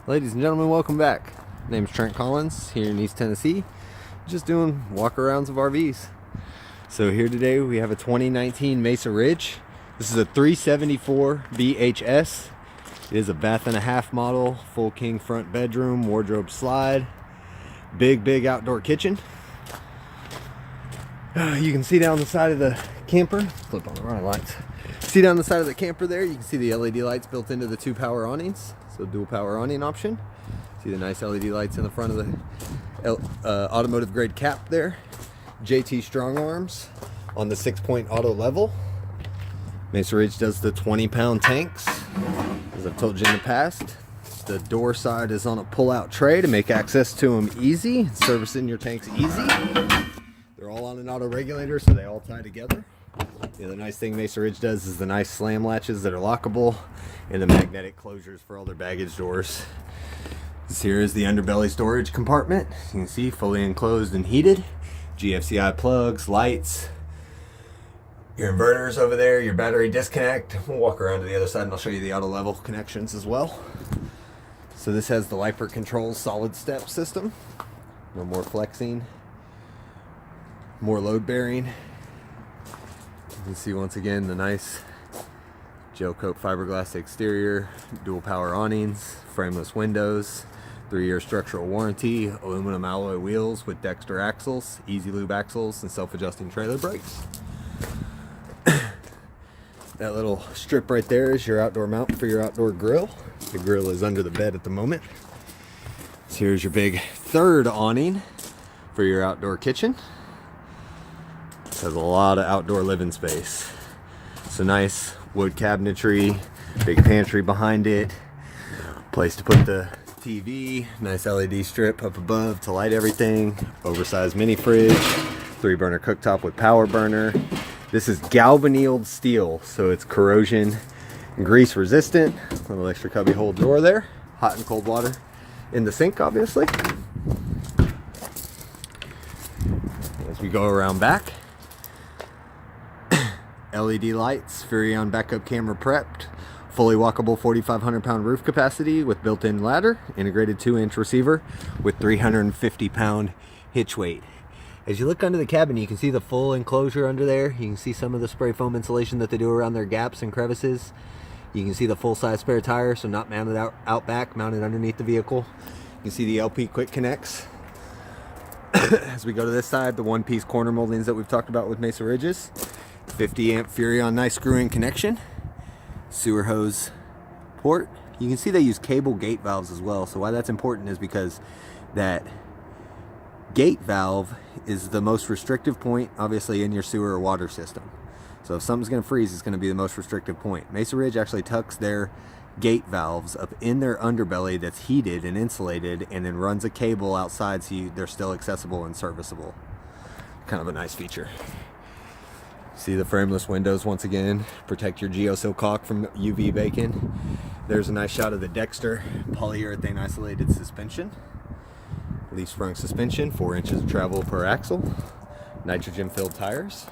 Ladies and gentlemen, welcome back. My name is Trent Collins here in East Tennessee, just doing walk-arounds of RVs. So here today we have a 2019 Mesa Ridge. This is a 374 BHS. It is a bath and a half model, full king front bedroom, wardrobe slide, big outdoor kitchen. You can see down the side of the camper, flip on the running lights. See down the side of the camper there, you can see the LED lights built into the 2 power awnings. So dual power awning option. See the nice LED lights in the front of the automotive grade cap there. JT strong arms on the 6-point auto level. Mesa Ridge does the 20-pound tanks, as I've told you in the past. The door side is on a pull-out tray to make access to them easy. Servicing your tanks easy. They're all on an auto regulator, so they all tie together. The other nice thing Mesa Ridge does is the nice slam latches that are lockable and the magnetic closures for all their baggage doors. This here is the underbelly storage compartment. You can see fully enclosed and heated. GFCI plugs, lights, your inverters over there, your battery disconnect. We'll walk around to the other side and I'll show you the auto level connections as well. So this has the Lifer Controls solid step system. No more flexing, more load bearing. You can see once again the nice gel coat fiberglass exterior, dual power awnings, frameless windows, 3-year structural warranty, aluminum alloy wheels with Dexter axles, easy lube axles, and self-adjusting trailer brakes. That little strip right there is your outdoor mount for your outdoor grill. The grill is under the bed at the moment. So here's your big third awning for your outdoor kitchen. Has a lot of outdoor living space. It's a nice wood cabinetry, big pantry behind it, place to put the TV, nice LED strip up above to light everything, oversized mini fridge, 3-burner cooktop with power burner. This is galvanized steel, so it's corrosion and grease resistant. Little extra cubby hole drawer there, hot and cold water in the sink obviously. As we go around back, LED lights, Furrion backup camera prepped, fully walkable 4,500 pound roof capacity with built-in ladder, integrated 2-inch receiver with 350 pound hitch weight. As you look under the cabin, you can see the full enclosure under there. You can see some of the spray foam insulation that they do around their gaps and crevices. You can see the full-size spare tire, so not mounted out back, mounted underneath the vehicle. You can see the LP quick connects. As we go to this side, the 1-piece corner moldings that we've talked about with Mesa Ridges. 50 amp Furrion nice screw-in connection, sewer hose port. You can see they use cable gate valves as well. So why that's important is because that gate valve is the most restrictive point obviously in your sewer or water system. So if something's going to freeze, it's going to be the most restrictive point. Mesa Ridge actually tucks their gate valves up in their underbelly that's heated and insulated, and then runs a cable outside so they're still accessible and serviceable. Kind of a nice feature. See the frameless windows once again, protect your geosil caulk from UV baking. There's a nice shot of the Dexter polyurethane isolated suspension. Leaf sprung suspension, 4 inches of travel per axle. Nitrogen filled tires.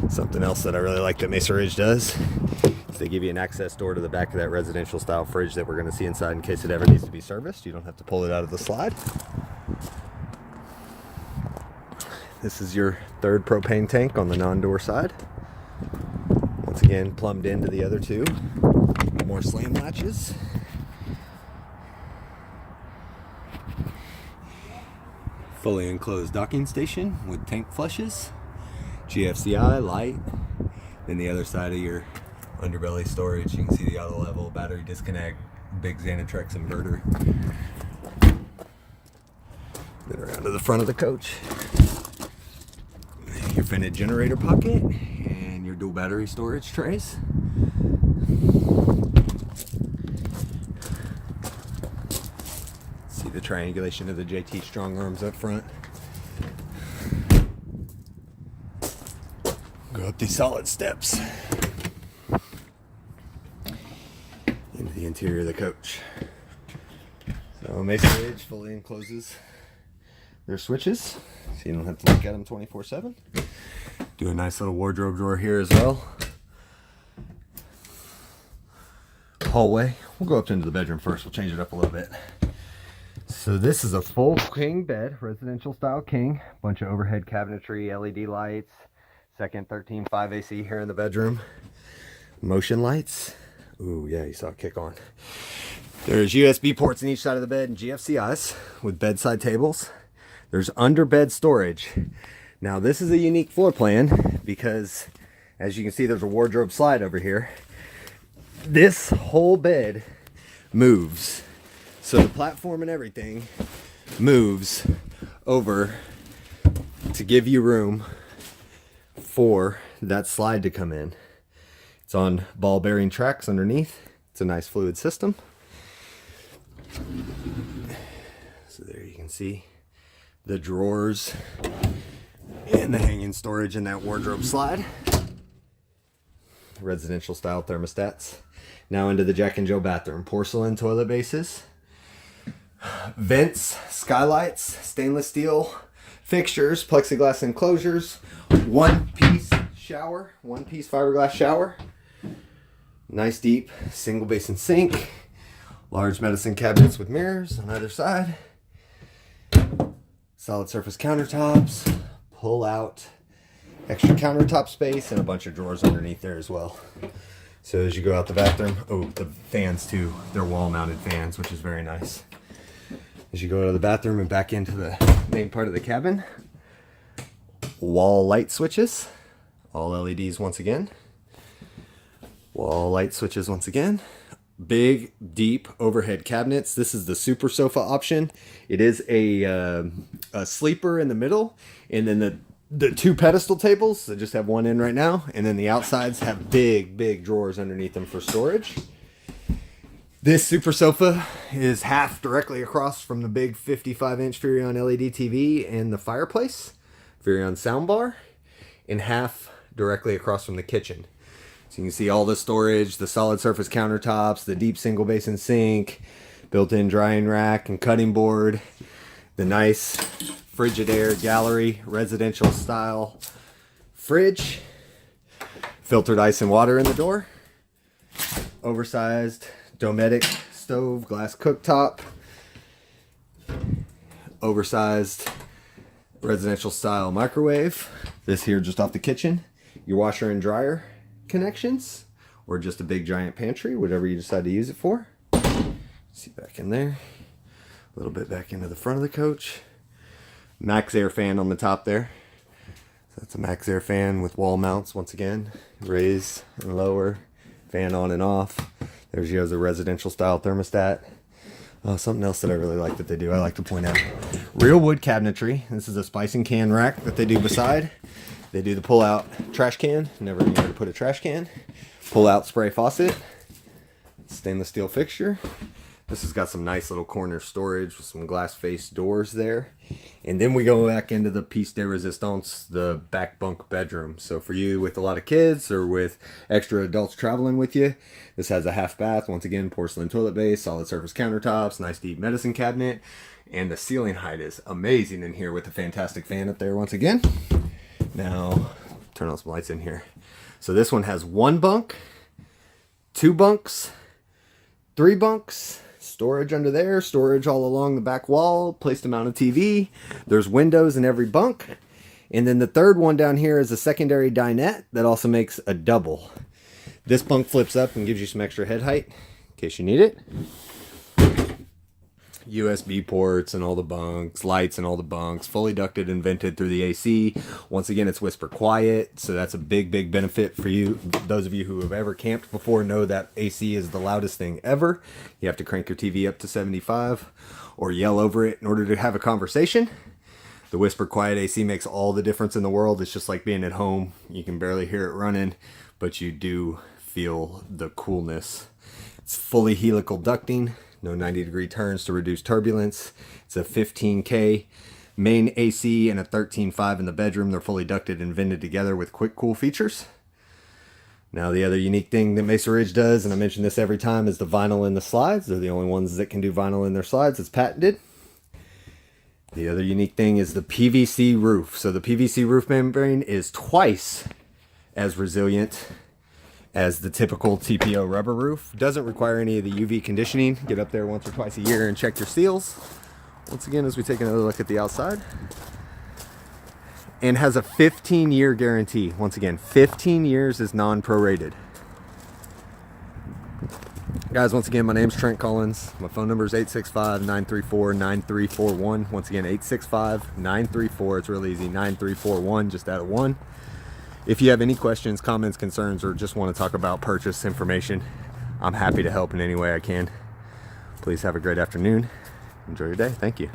Something else that I really like that Mesa Ridge does is they give you an access door to the back of that residential style fridge that we're going to see inside in case it ever needs to be serviced. You don't have to pull it out of the slide. This is your 3rd propane tank on the non-door side. Once again, plumbed into the other 2. More slam latches. Fully enclosed docking station with tank flushes. GFCI light. Then the other side of your underbelly storage, you can see the auto level, battery disconnect, big Xanatrex inverter. Then around to the front of the coach. Your vented generator pocket and your dual battery storage trays. See the triangulation of the JT strong arms up front. Go up these solid steps into the interior of the coach. So Mesa Ridge fully encloses their switches, so you don't have to look at them 24/7. Do a nice little wardrobe drawer here as well. hallway. We'll go up into the bedroom first. We'll change it up a little bit. So this is a full king bed, residential style king. Bunch of overhead cabinetry, LED lights, second 13.5 AC here in the bedroom. Motion lights. Ooh, yeah, you saw it kick on. There's USB ports in each side of the bed and GFCIs with bedside tables. There's under bed storage. Now this is a unique floor plan because as you can see, there's a wardrobe slide over here. This whole bed moves. So the platform and everything moves over to give you room for that slide to come in. It's on ball bearing tracks underneath. It's a nice fluid system. So there you can see the drawers and the hanging storage in that wardrobe slide. Residential style thermostats. Now into the Jack and Jill bathroom. Porcelain toilet bases. Vents, skylights, stainless steel fixtures, plexiglass enclosures, one-piece shower, one-piece fiberglass shower. Nice deep single basin sink. Large medicine cabinets with mirrors on either side. Solid surface countertops. Pull out extra countertop space and a bunch of drawers underneath there as well. So as you go out the bathroom, oh, the fans too. They're wall mounted fans, which is very nice. As you go out of the bathroom and back into the main part of the cabin, wall light switches, all LEDs once again. Wall light switches once again. Big, deep overhead cabinets. This is the super sofa option. It is a sleeper in the middle, and then the two pedestal tables that just have one in right now, and then the outsides have big drawers underneath them for storage. This super sofa is half directly across from the big 55-inch Furrion LED TV and the fireplace, Furrion soundbar, and half directly across from the kitchen. So you can see all the storage, the solid surface countertops, the deep single basin sink, built-in drying rack and cutting board, the nice Frigidaire gallery residential style fridge, filtered ice and water in the door, oversized Dometic stove, glass cooktop, oversized residential style microwave. This here just off the kitchen, your washer and dryer connections, or just a big giant pantry, whatever you decide to use it for. See back in there, a little bit back into the front of the coach. Max Air fan on the top there. So that's a Max Air fan with wall mounts once again, raise and lower, fan on and off. There's a residential style thermostat. Oh, something else that I really like that they do, I like to point out. Real wood cabinetry. This is a spice and can rack that they do beside. They do the pull out trash can. Never knew where to put a trash can. Pull out spray faucet. Stainless steel fixture. This has got some nice little corner storage with some glass face doors there. And then we go back into the piece de resistance, the back bunk bedroom. So for you with a lot of kids or with extra adults traveling with you, this has a half bath. Once again, porcelain toilet base, solid surface countertops, nice deep medicine cabinet. And the ceiling height is amazing in here with a fantastic fan up there once again. Now, turn on some lights in here. So this one has one bunk, two bunks, three bunks, storage under there, storage all along the back wall, place to mount a TV. There's windows in every bunk. And then the third one down here is a secondary dinette that also makes a double. This bunk flips up and gives you some extra head height in case you need it. USB ports and all the bunks, lights and all the bunks, fully ducted and vented through the AC. Once again, it's whisper quiet, so that's a big benefit for you. Those of you who have ever camped before know that AC is the loudest thing ever. You have to crank your TV up to 75 or yell over it in order to have a conversation. The whisper quiet AC makes all the difference in the world. It's just like being at home. You can barely hear it running, but you do feel the coolness. It's fully helical ducting. No 90-degree turns to reduce turbulence. It's a 15K main AC and a 13.5 in the bedroom. They're fully ducted and vented together with quick cool features. Now the other unique thing that Mesa Ridge does, and I mention this every time, is the vinyl in the slides. They're the only ones that can do vinyl in their slides. It's patented. The other unique thing is the PVC roof. So the PVC roof membrane is twice as resilient as the typical TPO rubber roof. Doesn't require any of the UV conditioning. Get up there once or twice a year and check your seals. Once again, as we take another look at the outside, and has a 15-year guarantee. Once again, 15 years is non-prorated. Guys, once again, my name's Trent Collins. My phone number is 865-934-9341. Once again, 865-934, it's real easy, 9341, just add a 1. If you have any questions, comments, concerns, or just want to talk about purchase information, I'm happy to help in any way I can. Please have a great afternoon. Enjoy your day. Thank you.